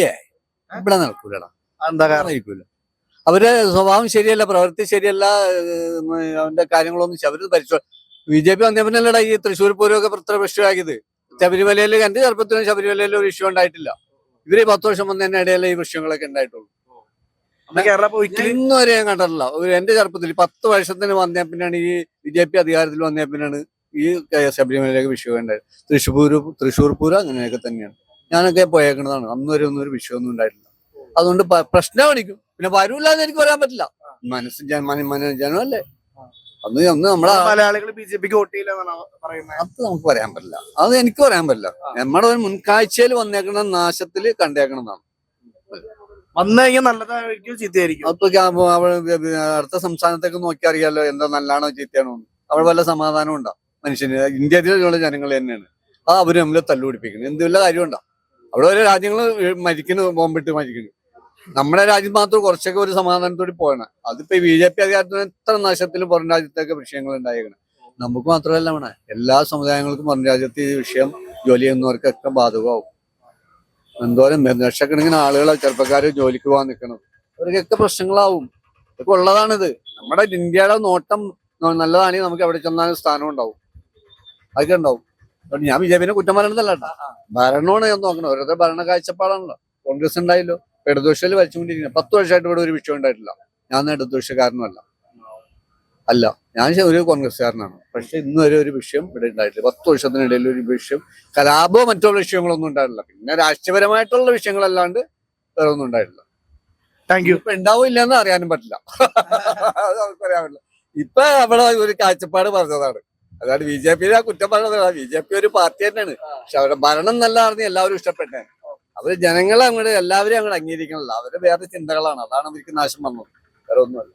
ഏ ഇവിടെ നടക്കൂലടാ, എന്താ കാരണം? നടക്കൂല. അവരുടെ സ്വഭാവം ശരിയല്ല, പ്രവൃത്തി ശരിയല്ല, അവന്റെ കാര്യങ്ങളൊന്നും അവര് പരിശോധന. BJP വന്നപ്പോഴല്ലടാ ഈ തൃശ്ശൂർ പൂരമൊക്കെ ഇത്ര വിഷയമാക്കിയത്. ശബരിമലയിൽ എന്റെ ചെറുപ്പത്തിലും ശബരിമലയിൽ ഒരു വിഷയം ഉണ്ടായിട്ടില്ല. ഇവര് 10 വർഷം വന്നതിന്റെ ഇടയിലെ ഈ വിഷയങ്ങളൊക്കെ ഉണ്ടായിട്ടുള്ളൂ. കേരള പോയിക്കല് ഇന്നും വരെ ഞാൻ കണ്ടിട്ടില്ല. എന്റെ ചെറുപ്പത്തിൽ 10 വർഷത്തിന് വന്നേ പിന്നാണ് ഈ BJP അധികാരത്തിൽ വന്നേ പിന്നാണ് ഈ ശബരിമലയിലേക്ക് വിഷയം ഉണ്ടായത്. തൃശ്ശൂർ പൂരം അങ്ങനെയൊക്കെ തന്നെയാണ്. ഞാനൊക്കെ പോയേക്കുന്നതാണ്. അന്ന് വരെ ഒന്നും ഒരു വിഷയമൊന്നും ഉണ്ടായിട്ടില്ല. അതുകൊണ്ട് പ്രശ്നം കാണിക്കും. പിന്നെ വരൂല്ലാന്ന് എനിക്ക് പറയാൻ പറ്റില്ല. ജനമല്ലേ അന്ന് നമ്മളെ മലയാളികൾ BJPക്ക് വോട്ട് ചെയ്യില്ല എന്നാണ് പറയുന്നത്. അത് നമുക്ക് പറയാൻ പറ്റില്ല. അത് എനിക്ക് പറയാൻ പറ്റില്ല. നമ്മുടെ ഒരു മുൻകാഴ്ചയിൽ വന്നേക്കുന്ന നാശത്തില് കണ്ടേക്കണമെന്നാണ്. വന്നു കഴിഞ്ഞാൽ നല്ലതായിരിക്കും ചീത്തയായിരിക്കും. അപ്പൊ അടുത്ത സംസ്ഥാനത്തേക്ക് നോക്കി അറിയാലോ എന്താ നല്ലതാണോ ചീത്തയാണോ. അവിടെ വല്ല സമാധാനം ഉണ്ടാ മനുഷ്യന്. ഇന്ത്യയിലുള്ള ജനങ്ങൾ തന്നെയാണ് അവര് നമ്മളെ തല്ലുപിടിപ്പിക്കുന്നത്. എന്ത് വല്ല കാര്യമുണ്ടോ? അവിടെ ഓരോ രാജ്യങ്ങൾ മരിക്കുന്നു, ബോംബിട്ട് മരിക്കുന്നു. നമ്മുടെ രാജ്യം മാത്രം കുറച്ചൊക്കെ ഒരു സമാധാനത്തോടെ പോകണം. അതിപ്പോ BJP അധികാരത്തിന് എത്ര നാശത്തിലും പുറം രാജ്യത്തൊക്കെ വിഷയങ്ങൾ ഉണ്ടായേക്കണം. നമുക്ക് മാത്രമല്ല വേണം, എല്ലാ സമുദായങ്ങൾക്കും പുറം രാജ്യത്ത് ഈ വിഷയം ജോലി ചെയ്യുന്നവർക്കൊക്കെ ബാധകമാവും. എന്തോരം ലക്ഷക്കണക്കിന് ആളുകളെ ചെറുപ്പക്കാര് ജോലിക്ക് പോകാൻ നിൽക്കണം. അവർക്കൊക്കെ പ്രശ്നങ്ങളാവും. ഇതൊക്കെ ഉള്ളതാണിത്. നമ്മുടെ ഇന്ത്യയുടെ നോട്ടം നല്ലതാണെങ്കിൽ നമുക്ക് എവിടെ ചെന്നാലും സ്ഥാനം ഉണ്ടാവും. അതൊക്കെ ഉണ്ടാവും. ഞാൻ BJPനെ കുറ്റം പറയണതല്ല കേട്ടോ. ഭരണമാണ് ഞാൻ നോക്കണം. ഓരോരുത്തർ ഭരണ കാഴ്ചപ്പാടാണല്ലോ. കോൺഗ്രസ് ഉണ്ടായല്ലോ, ഇടതുപക്ഷത്തിൽ വരച്ചുകൊണ്ടിരിക്കുന്നത്. 10 വർഷമായിട്ട് ഇവിടെ ഒരു വിഷയം ഉണ്ടായിട്ടില്ല. ഞാൻ ഇടതുപക്ഷക്കാരനുമല്ല, അല്ല, ഞാൻ ഒരു കോൺഗ്രസ്സുകാരനാണ്. പക്ഷെ ഇന്ന് വരെ ഒരു വിഷയം ഇവിടെ ഉണ്ടായിട്ടില്ല. 10 വർഷത്തിനിടയിൽ ഒരു വിഷയം, കലാപോ മറ്റുള്ള വിഷയങ്ങളൊന്നും ഉണ്ടായിട്ടില്ല. പിന്നെ രാഷ്ട്രീയപരമായിട്ടുള്ള വിഷയങ്ങളല്ലാണ്ട് വേറെ ഒന്നും ഉണ്ടായിട്ടില്ല. Thank you. ഇപ്പൊ ഉണ്ടാവില്ല എന്ന് അറിയാനും പറ്റില്ല. അത് നമുക്ക് പറയാൻ പറ്റില്ല. ഇപ്പൊ അവിടെ ഒരു കാഴ്ചപ്പാട് പറഞ്ഞതാണ്. അതാണ് BJPയെ കുറ്റം പറഞ്ഞതാണ്. BJP ഒരു പാർട്ടി തന്നെയാണ്. പക്ഷെ അവരുടെ ഭരണം നല്ലതാണെന്ന് എല്ലാവരും ഇഷ്ടപ്പെട്ടെ. അവര് ജനങ്ങളെ എല്ലാവരും അങ്ങോട്ട് അംഗീകരിക്കണല്ലോ. അവര് വേറെ ചിന്തകളാണ്. അതാണ് അവർക്ക് നാശം വന്നത്, വേറെ ഒന്നുമല്ല.